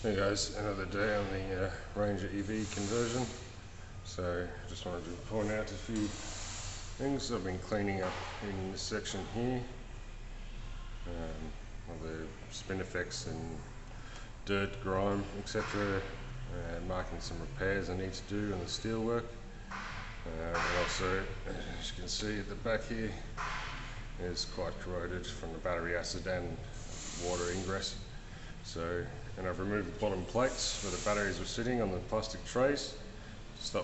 Hey guys, another day on the Ranger EV conversion. So just wanted to point out a few things I've been cleaning up in this section here. All the spin effects and dirt, grime, etc. Marking some repairs I need to do on the steelwork. And also, as you can see at the back here, is quite corroded from the battery acid and water ingress. So, and I've removed the bottom plates where the batteries were sitting on the plastic trays to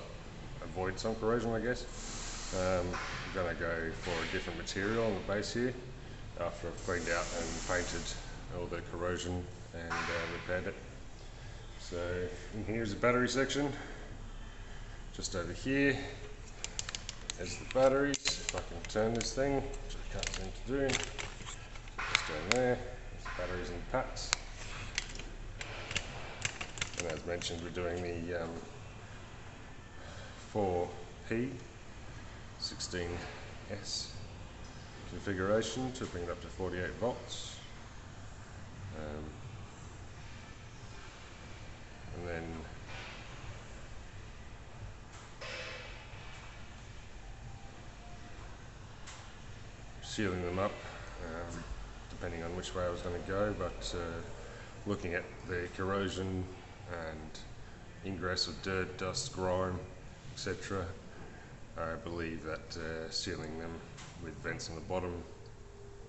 avoid some corrosion, I guess. I'm going to go for a different material on the base here after I've cleaned out and painted all the corrosion and repaired it. So in here's the battery section. Just over here is the batteries. If I can turn this thing, which I can't seem to do. Just down there, there's the batteries and packs. And as mentioned, we're doing the 4P 16S configuration to bring it up to 48 volts. And then sealing them up, depending on which way I was going to go, but looking at the corrosion and ingress of dirt, dust, grime, etc. I believe that sealing them with vents on the bottom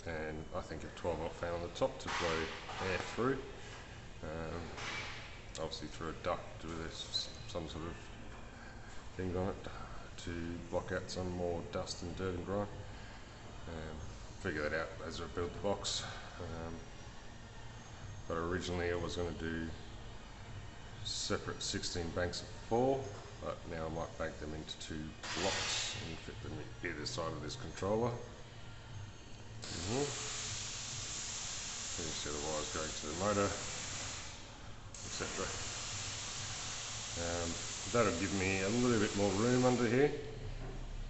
and I think a 12-volt fan on the top to blow air through, obviously through a duct with some sort of thing on it to block out some more dust and dirt and grime. Figure that out as I build the box. But originally I was going to do separate 16 banks of 4, but now I might bank them into 2 blocks and fit them either side of this controller. You can see the wires going to the motor, etc. That'll give me a little bit more room under here,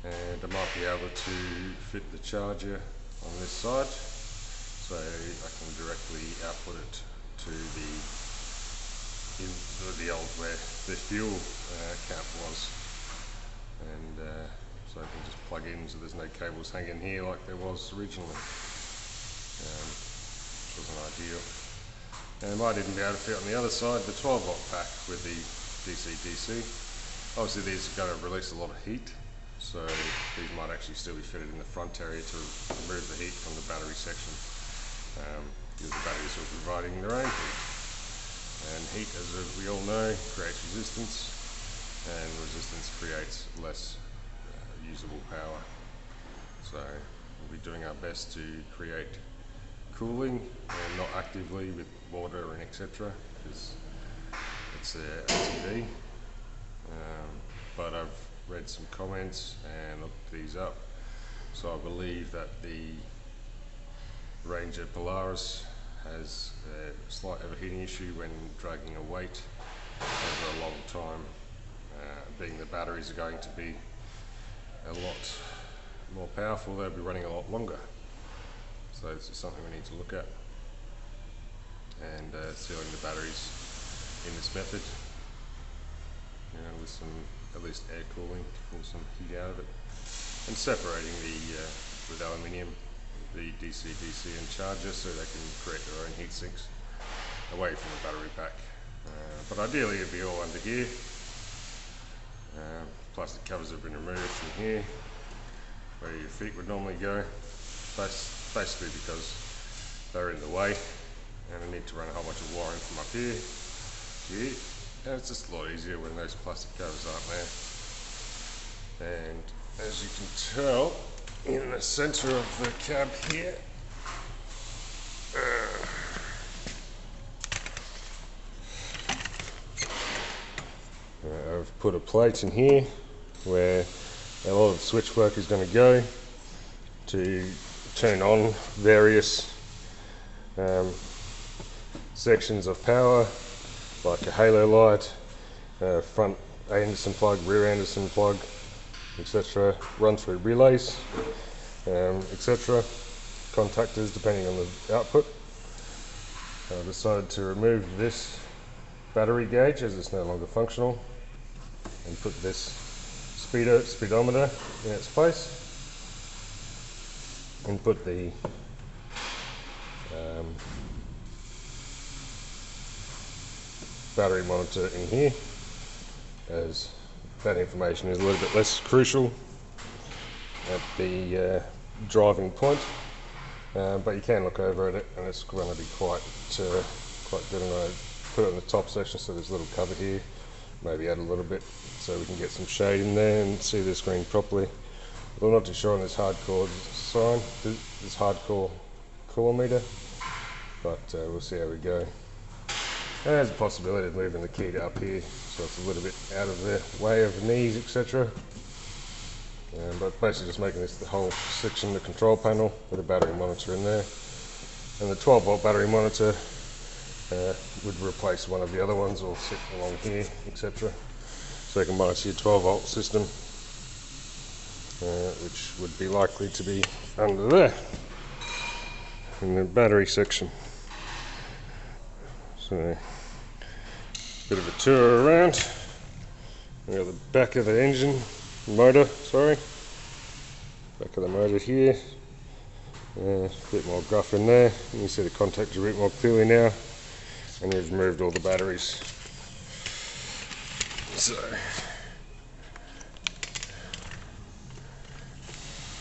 and I might be able to fit the charger on this side, so I can directly output it to the old where the fuel cap was, and so I can just plug in so there's no cables hanging here like there was originally, which wasn't ideal. And I might even be able to fit on the other side the 12-volt pack with the DC-DC. Obviously these are going to release a lot of heat, so these might actually still be fitted in the front area to remove the heat from the battery section, because the batteries are providing their own heat. And heat, as we all know, creates resistance, and resistance creates less usable power. So we'll be doing our best to create cooling, and not actively with water and etc., because it's ATV. But I've read some comments and looked these up, so I believe that the Ranger Polaris has a slight overheating issue when dragging a weight over a long time, being the batteries are going to be a lot more powerful, they'll be running a lot longer. So this is something we need to look at, and sealing the batteries in this method, with some at least air cooling to pull some heat out of it, and separating with aluminium the DC-DC and charger so they can create their own heat sinks away from the battery pack. But ideally it'd be all under here. Plastic covers have been removed from here where your feet would normally go, basically because they're in the way and I need to run a whole bunch of wiring from up here to here. And it's just a lot easier when those plastic covers aren't there. And as you can tell, in the center of the cab here, I've put a plate in here where a lot of switch work is going to go to turn on various sections of power, like a halo light, front Anderson plug, rear Anderson plug, etc. Run through relays, etc. Contactors depending on the output. I decided to remove this battery gauge as it's no longer functional, and put this speedometer in its place, and put the battery monitor in here, as that information is a little bit less crucial at the driving point, but you can look over at it and it's going to be quite good. I'm going to put it in the top section so there's a little cover here, maybe add a little bit so we can get some shade in there and see the screen properly. I'm not too sure on this hardcore sign, this hardcore core meter, but we'll see how we go. And there's a possibility of moving the key to up here so it's a little bit out of the way of knees, etc. But basically just making this the whole section, the control panel with a battery monitor in there. And the 12 volt battery monitor would replace one of the other ones or sit along here, etc. So you can monitor your 12 volt system, which would be likely to be under there in the battery section. So, bit of a tour around. We've got the back of the engine, motor, sorry. Back of the motor here. A bit more guff in there. You can see the contacts a bit more clearly now. And we've removed all the batteries. So,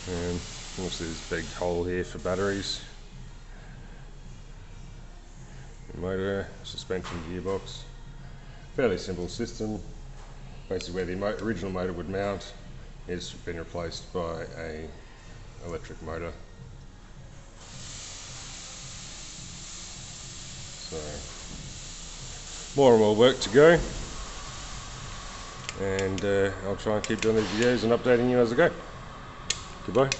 and obviously there's a big hole here for batteries. Motor, suspension, gearbox. Fairly simple system. Basically where the original motor would mount has been replaced by a electric motor. So more and more work to go, and I'll try and keep doing these videos and updating you as I go. Goodbye.